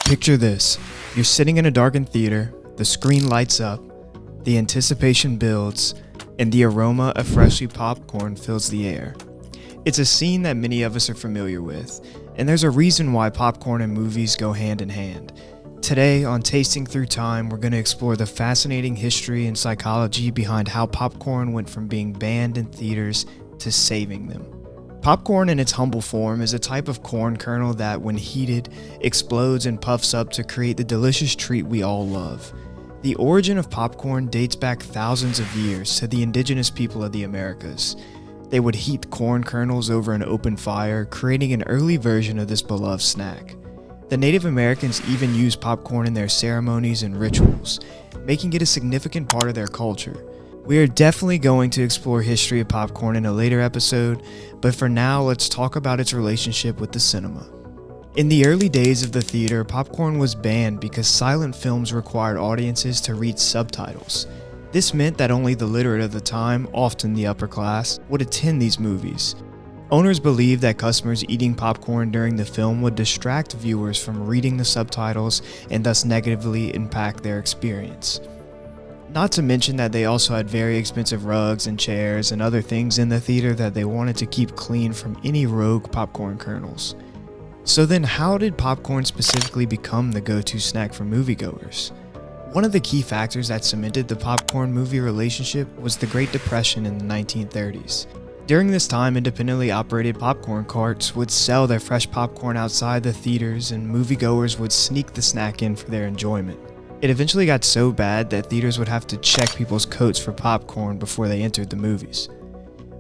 Picture this. You're sitting in a darkened theater, the screen lights up, the anticipation builds, and the aroma of freshly popcorn fills the air. It's a scene that many of us are familiar with, and there's a reason why popcorn and movies go hand in hand. Today, on Tasting Through Time, we're going to explore the fascinating history and psychology behind how popcorn went from being banned in theaters to saving them. Popcorn in its humble form is a type of corn kernel that, when heated, explodes and puffs up to create the delicious treat we all love. The origin of popcorn dates back thousands of years to the indigenous people of the Americas. They would heat corn kernels over an open fire, creating an early version of this beloved snack. The Native Americans even used popcorn in their ceremonies and rituals, making it a significant part of their culture. We are definitely going to explore history of popcorn in a later episode, but for now, let's talk about its relationship with the cinema. In the early days of the theater, popcorn was banned because silent films required audiences to read subtitles. This meant that only the literate of the time, often the upper class, would attend these movies. Owners believed that customers eating popcorn during the film would distract viewers from reading the subtitles and thus negatively impact their experience. Not to mention that they also had very expensive rugs and chairs and other things in the theater that they wanted to keep clean from any rogue popcorn kernels. So then how did popcorn specifically become the go-to snack for moviegoers? One of the key factors that cemented the popcorn-movie relationship was the Great Depression in the 1930s. During this time, independently operated popcorn carts would sell their fresh popcorn outside the theaters, and moviegoers would sneak the snack in for their enjoyment. It eventually got so bad that theaters would have to check people's coats for popcorn before they entered the movies.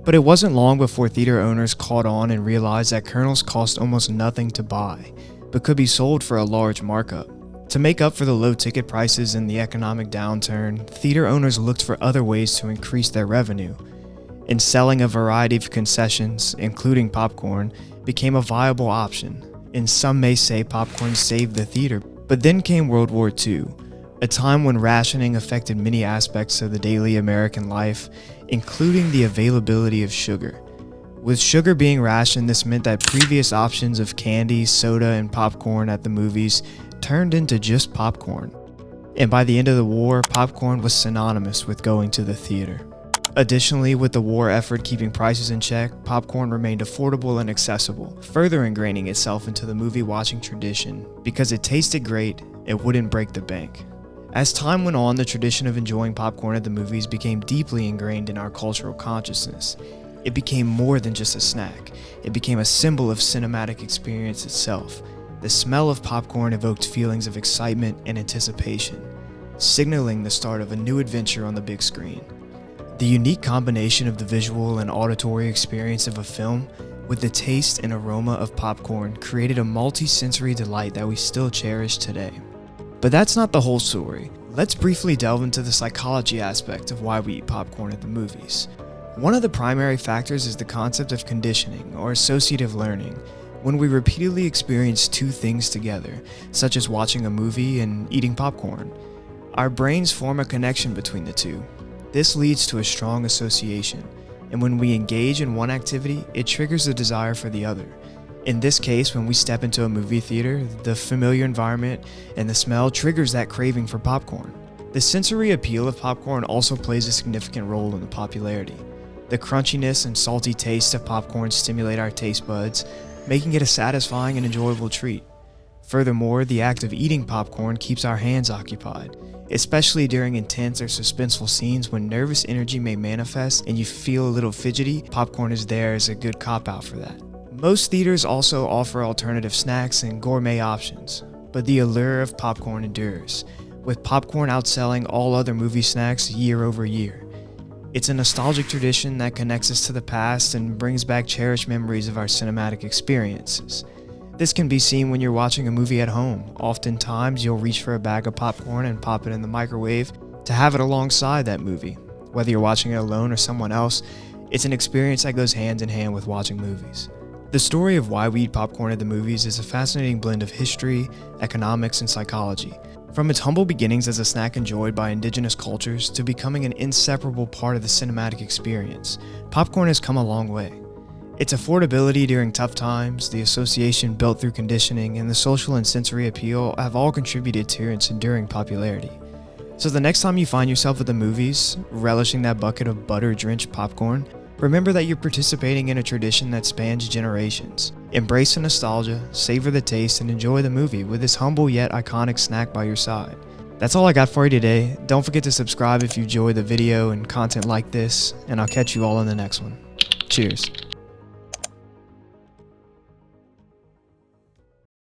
But it wasn't long before theater owners caught on and realized that kernels cost almost nothing to buy, but could be sold for a large markup. To make up for the low ticket prices and the economic downturn, theater owners looked for other ways to increase their revenue, and selling a variety of concessions, including popcorn, became a viable option. And some may say popcorn saved the theater. But then came World War II, a time when rationing affected many aspects of the daily American life, including the availability of sugar. With sugar being rationed, this meant that previous options of candy, soda, and popcorn at the movies turned into just popcorn. And by the end of the war, popcorn was synonymous with going to the theater. Additionally, with the war effort keeping prices in check, popcorn remained affordable and accessible, further ingraining itself into the movie-watching tradition. Because it tasted great, it wouldn't break the bank. As time went on, the tradition of enjoying popcorn at the movies became deeply ingrained in our cultural consciousness. It became more than just a snack. It became a symbol of cinematic experience itself. The smell of popcorn evoked feelings of excitement and anticipation, signaling the start of a new adventure on the big screen. The unique combination of the visual and auditory experience of a film with the taste and aroma of popcorn created a multi-sensory delight that we still cherish today. But that's not the whole story. Let's briefly delve into the psychology aspect of why we eat popcorn at the movies. One of the primary factors is the concept of conditioning or associative learning. When we repeatedly experience two things together, such as watching a movie and eating popcorn, our brains form a connection between the two. This leads to a strong association, and when we engage in one activity, it triggers the desire for the other. In this case, when we step into a movie theater, the familiar environment and the smell triggers that craving for popcorn. The sensory appeal of popcorn also plays a significant role in the popularity. The crunchiness and salty taste of popcorn stimulate our taste buds, making it a satisfying and enjoyable treat. Furthermore, the act of eating popcorn keeps our hands occupied, especially during intense or suspenseful scenes when nervous energy may manifest and you feel a little fidgety. Popcorn is there as a good cop-out for that. Most theaters also offer alternative snacks and gourmet options, but the allure of popcorn endures, with popcorn outselling all other movie snacks year over year. It's a nostalgic tradition that connects us to the past and brings back cherished memories of our cinematic experiences. This can be seen when you're watching a movie at home. Oftentimes, you'll reach for a bag of popcorn and pop it in the microwave to have it alongside that movie. Whether you're watching it alone or someone else, it's an experience that goes hand in hand with watching movies. The story of why we eat popcorn at the movies is a fascinating blend of history, economics, and psychology. From its humble beginnings as a snack enjoyed by indigenous cultures to becoming an inseparable part of the cinematic experience, popcorn has come a long way. Its affordability during tough times, the association built through conditioning, and the social and sensory appeal have all contributed to its enduring popularity. So the next time you find yourself at the movies, relishing that bucket of butter-drenched popcorn, remember that you're participating in a tradition that spans generations. Embrace the nostalgia, savor the taste, and enjoy the movie with this humble yet iconic snack by your side. That's all I got for you today. Don't forget to subscribe if you enjoy the video and content like this, and I'll catch you all in the next one. Cheers.